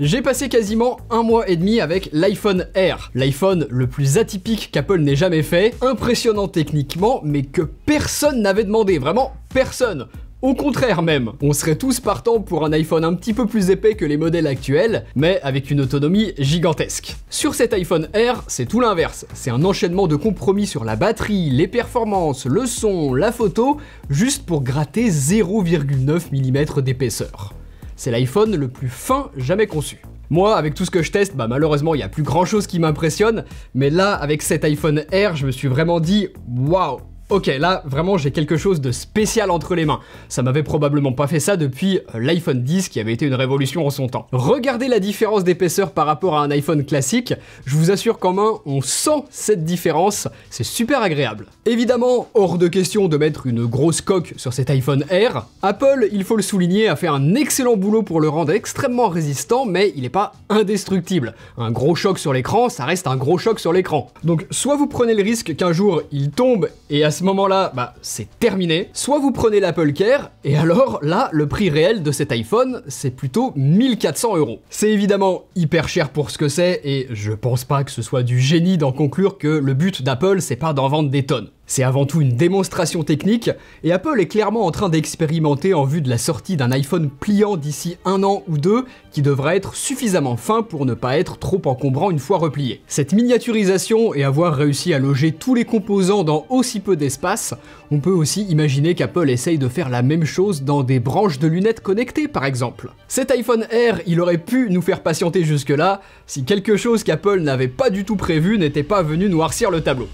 J'ai passé quasiment un mois et demi avec l'iPhone Air, l'iPhone le plus atypique qu'Apple n'ait jamais fait, impressionnant techniquement, mais que personne n'avait demandé, vraiment personne. Au contraire même, on serait tous partants pour un iPhone un petit peu plus épais que les modèles actuels, mais avec une autonomie gigantesque. Sur cet iPhone Air, c'est tout l'inverse. C'est un enchaînement de compromis sur la batterie, les performances, le son, la photo, juste pour gratter 0,9 mm d'épaisseur. C'est l'iPhone le plus fin jamais conçu. Moi, avec tout ce que je teste, malheureusement, il n'y a plus grand chose qui m'impressionne, mais là, avec cet iPhone Air, je me suis vraiment dit, waouh! Ok, là, vraiment, j'ai quelque chose de spécial entre les mains. Ça m'avait probablement pas fait ça depuis l'iPhone 10 qui avait été une révolution en son temps. Regardez la différence d'épaisseur par rapport à un iPhone classique. Je vous assure qu'en main, on sent cette différence. C'est super agréable. Évidemment, hors de question de mettre une grosse coque sur cet iPhone Air. Apple, il faut le souligner, a fait un excellent boulot pour le rendre extrêmement résistant, mais il n'est pas indestructible. Un gros choc sur l'écran, ça reste un gros choc sur l'écran. Donc, soit vous prenez le risque qu'un jour, il tombe et à ce moment-là, c'est terminé. Soit vous prenez l'Apple Care, et alors là, le prix réel de cet iPhone, c'est plutôt 1400 €. C'est évidemment hyper cher pour ce que c'est, et je pense pas que ce soit du génie d'en conclure que le but d'Apple, c'est pas d'en vendre des tonnes. C'est avant tout une démonstration technique, et Apple est clairement en train d'expérimenter en vue de la sortie d'un iPhone pliant d'ici 1 an ou 2, qui devra être suffisamment fin pour ne pas être trop encombrant une fois replié. Cette miniaturisation et avoir réussi à loger tous les composants dans aussi peu d'espace, on peut aussi imaginer qu'Apple essaye de faire la même chose dans des branches de lunettes connectées par exemple. Cet iPhone Air, il aurait pu nous faire patienter jusque-là, si quelque chose qu'Apple n'avait pas du tout prévu n'était pas venu noircir le tableau.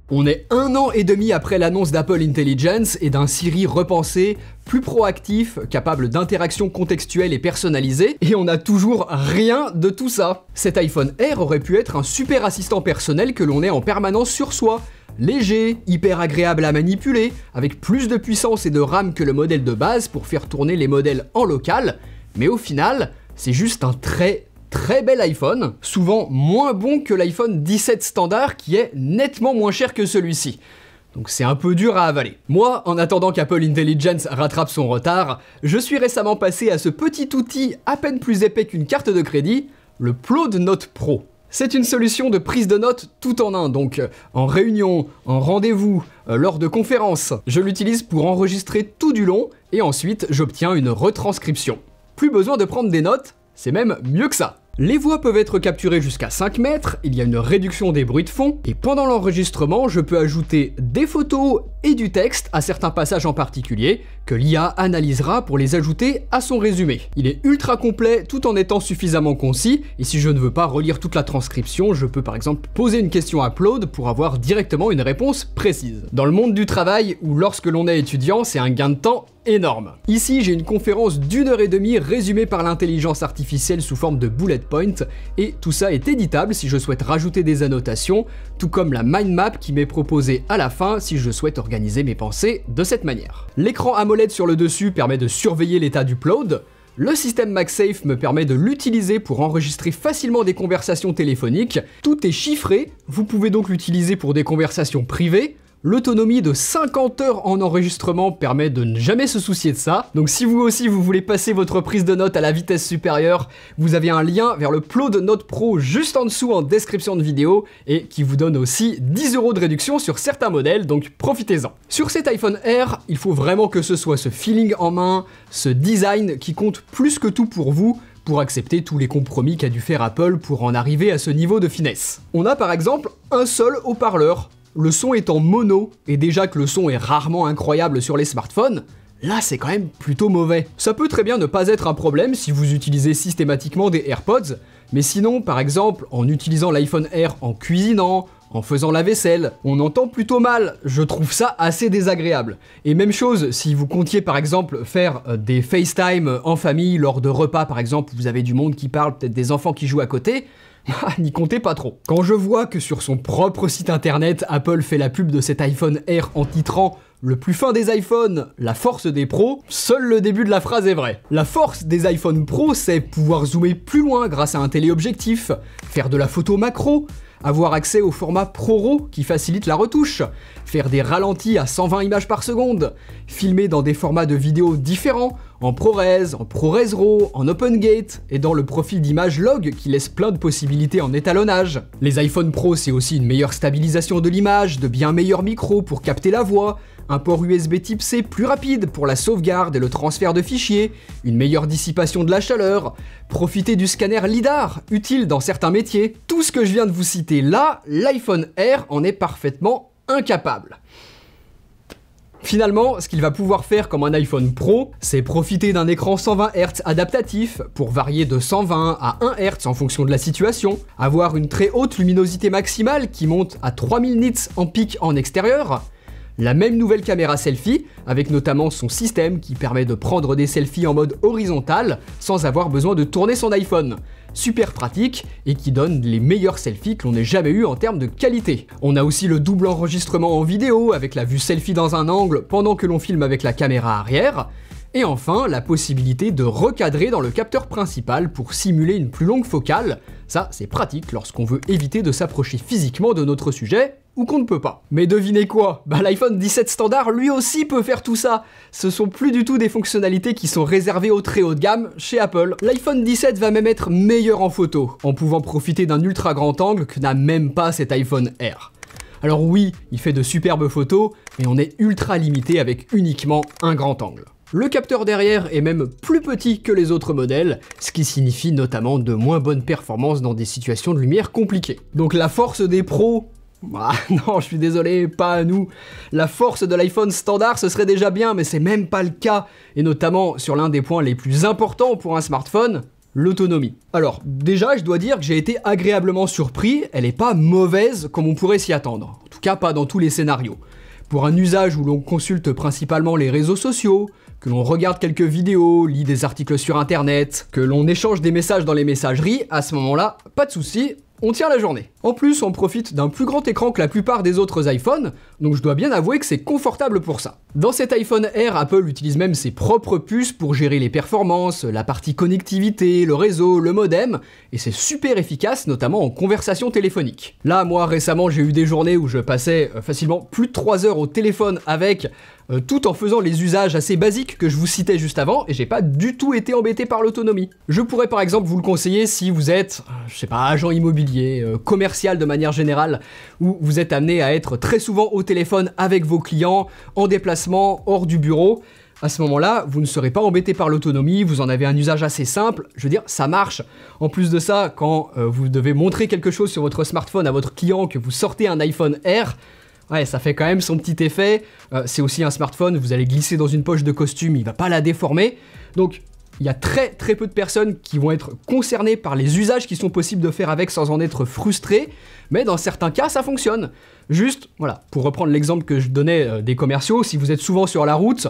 On est 1 an et demi après l'annonce d'Apple Intelligence et d'un Siri repensé, plus proactif, capable d'interactions contextuelles et personnalisées, et on n'a toujours rien de tout ça. Cet iPhone Air aurait pu être un super assistant personnel que l'on ait en permanence sur soi. Léger, hyper agréable à manipuler, avec plus de puissance et de RAM que le modèle de base pour faire tourner les modèles en local, mais au final, c'est juste un très bel iPhone, souvent moins bon que l'iPhone 17 standard qui est nettement moins cher que celui-ci. Donc c'est un peu dur à avaler. Moi, en attendant qu'Apple Intelligence rattrape son retard, je suis récemment passé à ce petit outil à peine plus épais qu'une carte de crédit, le Plod Note Pro. C'est une solution de prise de notes tout en un, donc en réunion, en rendez-vous, lors de conférences. Je l'utilise pour enregistrer tout du long et ensuite j'obtiens une retranscription. Plus besoin de prendre des notes, c'est même mieux que ça. Les voix peuvent être capturées jusqu'à 5 mètres, il y a une réduction des bruits de fond, et pendant l'enregistrement, je peux ajouter des photos et du texte à certains passages en particulier, que l'IA analysera pour les ajouter à son résumé. Il est ultra complet tout en étant suffisamment concis, et si je ne veux pas relire toute la transcription, je peux par exemple poser une question à Claude pour avoir directement une réponse précise. Dans le monde du travail, ou lorsque l'on est étudiant, c'est un gain de temps énorme. Ici, j'ai une conférence d'1h30 résumée par l'intelligence artificielle sous forme de bullet point, et tout ça est éditable si je souhaite rajouter des annotations, tout comme la mind map qui m'est proposée à la fin si je souhaite organiser mes pensées de cette manière. L'écran AMOLED sur le dessus permet de surveiller l'état du upload. Le système MagSafe me permet de l'utiliser pour enregistrer facilement des conversations téléphoniques. Tout est chiffré, vous pouvez donc l'utiliser pour des conversations privées. L'autonomie de 50 heures en enregistrement permet de ne jamais se soucier de ça. Donc si vous aussi vous voulez passer votre prise de notes à la vitesse supérieure, vous avez un lien vers le Plod Note Pro juste en dessous en description de vidéo et qui vous donne aussi 10 € de réduction sur certains modèles, donc profitez-en. Sur cet iPhone Air, il faut vraiment que ce soit ce feeling en main, ce design qui compte plus que tout pour vous, pour accepter tous les compromis qu'a dû faire Apple pour en arriver à ce niveau de finesse. On a par exemple un seul haut-parleur. Le son est en mono, et déjà que le son est rarement incroyable sur les smartphones, là c'est quand même plutôt mauvais. Ça peut très bien ne pas être un problème si vous utilisez systématiquement des AirPods, mais sinon, par exemple, en utilisant l'iPhone Air en cuisinant, en faisant la vaisselle, on entend plutôt mal. Je trouve ça assez désagréable. Et même chose, si vous comptiez par exemple faire des FaceTime en famille lors de repas, par exemple, où vous avez du monde qui parle, peut-être des enfants qui jouent à côté, n'y comptez pas trop. Quand je vois que sur son propre site internet, Apple fait la pub de cet iPhone Air en titrant « Le plus fin des iPhones, la force des pros », seul le début de la phrase est vrai. La force des iPhone Pro, c'est pouvoir zoomer plus loin grâce à un téléobjectif, faire de la photo macro, avoir accès au format ProRAW qui facilite la retouche, faire des ralentis à 120 images par seconde, filmer dans des formats de vidéos différents, en ProRes, en ProRes RAW, en OpenGate et dans le profil d'image log qui laisse plein de possibilités en étalonnage. Les iPhone Pro, c'est aussi une meilleure stabilisation de l'image, de bien meilleurs micros pour capter la voix, un port USB type C plus rapide pour la sauvegarde et le transfert de fichiers, une meilleure dissipation de la chaleur, profiter du scanner LiDAR, utile dans certains métiers. Tout ce que je viens de vous citer là, l'iPhone Air en est parfaitement incapable. Finalement, ce qu'il va pouvoir faire comme un iPhone Pro, c'est profiter d'un écran 120 Hz adaptatif pour varier de 120 à 1 Hz en fonction de la situation, avoir une très haute luminosité maximale qui monte à 3000 nits en pic en extérieur, la même nouvelle caméra selfie, avec notamment son système qui permet de prendre des selfies en mode horizontal sans avoir besoin de tourner son iPhone. Super pratique et qui donne les meilleurs selfies que l'on ait jamais eu en termes de qualité. On a aussi le double enregistrement en vidéo avec la vue selfie dans un angle pendant que l'on filme avec la caméra arrière. Et enfin, la possibilité de recadrer dans le capteur principal pour simuler une plus longue focale. Ça, c'est pratique lorsqu'on veut éviter de s'approcher physiquement de notre sujet ou qu'on ne peut pas. Mais devinez quoi? L'iPhone 17 standard lui aussi peut faire tout ça. Ce sont plus du tout des fonctionnalités qui sont réservées au très haut de gamme chez Apple. L'iPhone 17 va même être meilleur en photo, en pouvant profiter d'un ultra grand angle que n'a même pas cet iPhone Air. Alors oui, il fait de superbes photos, mais on est ultra limité avec uniquement un grand angle. Le capteur derrière est même plus petit que les autres modèles, ce qui signifie notamment de moins bonnes performances dans des situations de lumière compliquées. Donc la force des pros, non, je suis désolé, pas à nous. La force de l'iPhone standard, ce serait déjà bien, mais c'est même pas le cas, et notamment sur l'un des points les plus importants pour un smartphone, l'autonomie. Alors, déjà, je dois dire que j'ai été agréablement surpris, elle est pas mauvaise comme on pourrait s'y attendre, en tout cas pas dans tous les scénarios. Pour un usage où l'on consulte principalement les réseaux sociaux, que l'on regarde quelques vidéos, lit des articles sur internet, que l'on échange des messages dans les messageries, à ce moment-là, pas de souci, on tient la journée. En plus, on profite d'un plus grand écran que la plupart des autres iPhones, donc je dois bien avouer que c'est confortable pour ça. Dans cet iPhone Air, Apple utilise même ses propres puces pour gérer les performances, la partie connectivité, le réseau, le modem, et c'est super efficace, notamment en conversation téléphonique. Là, moi, récemment, j'ai eu des journées où je passais facilement plus de 3 heures au téléphone avec, tout en faisant les usages assez basiques que je vous citais juste avant, et j'ai pas du tout été embêté par l'autonomie. Je pourrais par exemple vous le conseiller si vous êtes, je sais pas, agent immobilier, commercial de manière générale, où vous êtes amené à être très souvent au téléphone avec vos clients, en déplacement, hors du bureau. À ce moment-là, vous ne serez pas embêté par l'autonomie, vous en avez un usage assez simple, je veux dire, ça marche. En plus de ça, quand vous devez montrer quelque chose sur votre smartphone à votre client, que vous sortez un iPhone Air, ouais, ça fait quand même son petit effet. C'est aussi un smartphone, vous allez glisser dans une poche de costume, il va pas la déformer. Donc, il y a très peu de personnes qui vont être concernées par les usages qui sont possibles de faire avec sans en être frustrés, mais dans certains cas, ça fonctionne. Juste, voilà, pour reprendre l'exemple que je donnais des commerciaux, si vous êtes souvent sur la route,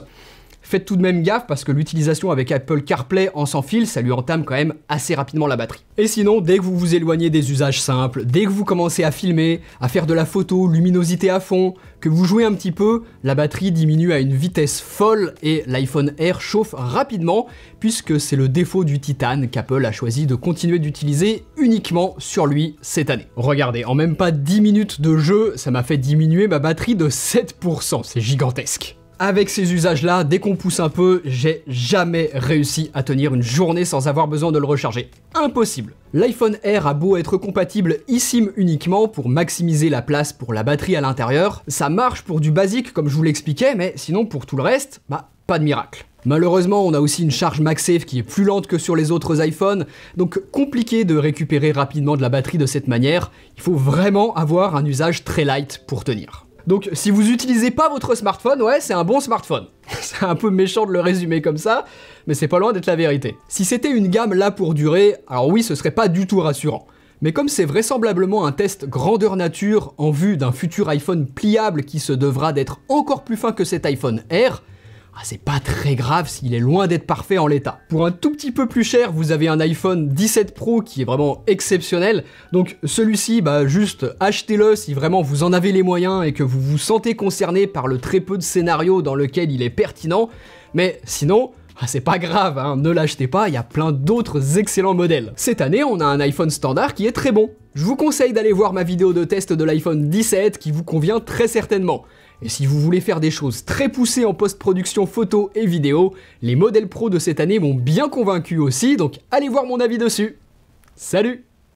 faites tout de même gaffe parce que l'utilisation avec Apple CarPlay en sans fil, ça lui entame quand même assez rapidement la batterie. Et sinon, dès que vous vous éloignez des usages simples, dès que vous commencez à filmer, à faire de la photo, luminosité à fond, que vous jouez un petit peu, la batterie diminue à une vitesse folle et l'iPhone Air chauffe rapidement puisque c'est le défaut du titane qu'Apple a choisi de continuer d'utiliser uniquement sur lui cette année. Regardez, en même pas 10 minutes de jeu, ça m'a fait diminuer ma batterie de 7%, c'est gigantesque. Avec ces usages-là, dès qu'on pousse un peu, j'ai jamais réussi à tenir une journée sans avoir besoin de le recharger. Impossible. L'iPhone Air a beau être compatible eSIM uniquement pour maximiser la place pour la batterie à l'intérieur, ça marche pour du basique comme je vous l'expliquais, mais sinon pour tout le reste, pas de miracle. Malheureusement, on a aussi une charge MagSafe qui est plus lente que sur les autres iPhones, donc compliqué de récupérer rapidement de la batterie de cette manière. Il faut vraiment avoir un usage très light pour tenir. Donc si vous utilisez pas votre smartphone, ouais, c'est un bon smartphone. C'est un peu méchant de le résumer comme ça, mais c'est pas loin d'être la vérité. Si c'était une gamme là pour durer, alors oui, ce serait pas du tout rassurant. Mais comme c'est vraisemblablement un test grandeur nature en vue d'un futur iPhone pliable qui se devra d'être encore plus fin que cet iPhone Air, c'est pas très grave s'il est loin d'être parfait en l'état. Pour un tout petit peu plus cher, vous avez un iPhone 17 Pro qui est vraiment exceptionnel. Donc celui-ci, juste achetez-le si vraiment vous en avez les moyens et que vous vous sentez concerné par le très peu de scénarios dans lequel il est pertinent. Mais sinon, Ah, c'est pas grave, hein, ne l'achetez pas, il y a plein d'autres excellents modèles. Cette année, on a un iPhone standard qui est très bon. Je vous conseille d'aller voir ma vidéo de test de l'iPhone 17 qui vous convient très certainement. Et si vous voulez faire des choses très poussées en post-production photo et vidéo, les modèles pro de cette année m'ont bien convaincu aussi, donc allez voir mon avis dessus. Salut!